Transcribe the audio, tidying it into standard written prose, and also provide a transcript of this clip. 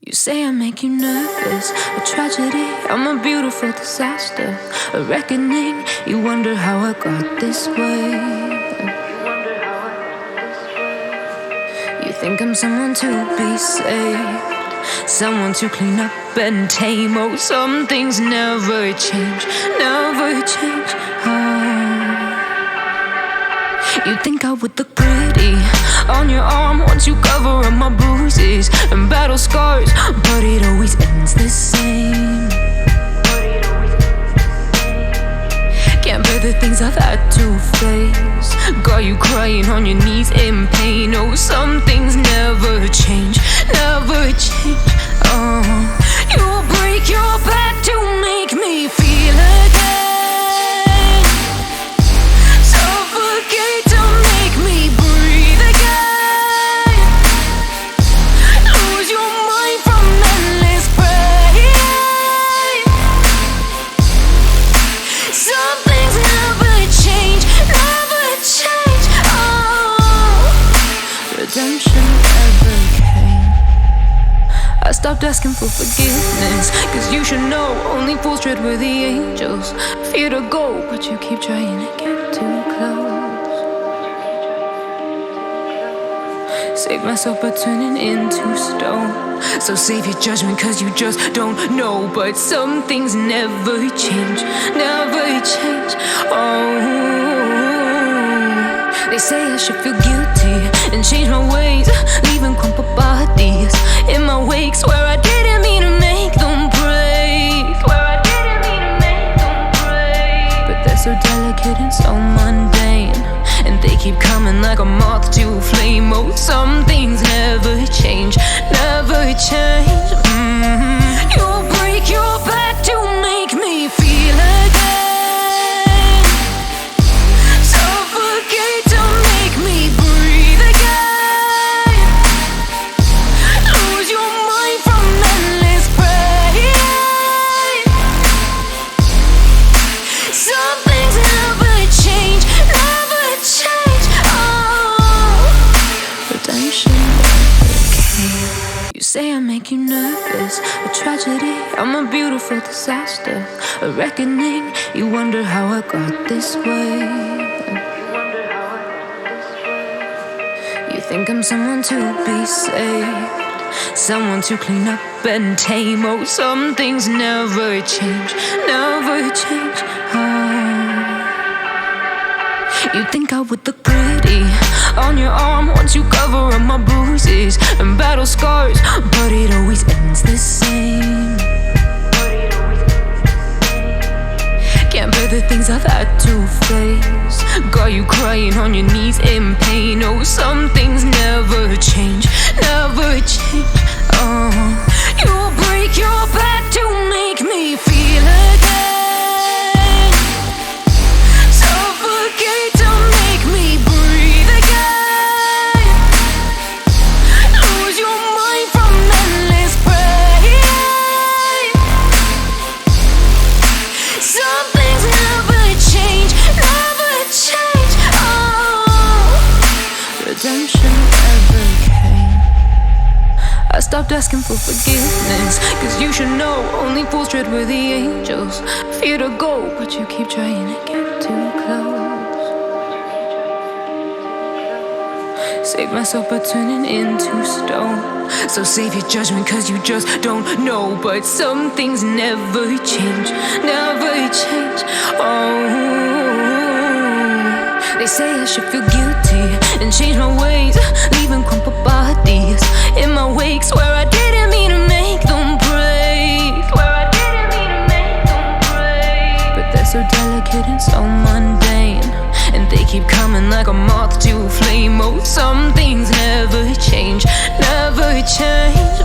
You say I make you nervous, a tragedy, I'm a beautiful disaster, a reckoning, you wonder how I got this way. You think I'm someone to be saved, someone to clean up and tame. Oh, some things never change, never change. You think I would look pretty on your arm once you cover up my bruises and battle scars, but it always ends the same. Can't bear the things I've had to face, got you crying on your knees in pain. Oh, some things never change, never change. Oh, you'll break your back to make me feel again. I stopped asking for forgiveness, cause you should know only fools tread where the angels fear to go, but you keep trying to get too close. Save myself by turning into stone, so save your judgment cause you just don't know. But some things never change, never change. Oh, they say I should feel guilty and change my ways, leaving crumpled bodies in my wake. Swear I didn't mean to make them break, swear I didn't mean to make them break. But they're so delicate and so mundane, and they keep coming like a moth to a flame. Oh, some things never change, never change. You'll break your back to make me feel again. You say I make you nervous, a tragedy, I'm a beautiful disaster, a reckoning, you wonder how I got this way. You think I'm someone to be saved, someone to clean up and tame. Oh, some things never change, never change. You think I would look pretty on your arm once you cover up my bruises and battle scars, but it always ends the same. Can't bear the things I've had to face, got you crying on your knees in pain. Oh, some things never change, never change. Oh, you'll break your back to make me feel again. I stopped asking for forgiveness, cause you should know only fools tread where the angels fear to go, but you keep trying to get too close. Save myself by turning into stone, so save your judgment cause you just don't know. But some things never change, never change. Oh, they say I should feel guilty and change my ways, leaving crumpled bodies in my wake. Swear I didn't mean to make them break, swear I didn't mean to make them break. But they're so delicate and so mundane, and they keep coming like a moth to a flame. Oh, some things never change, never change.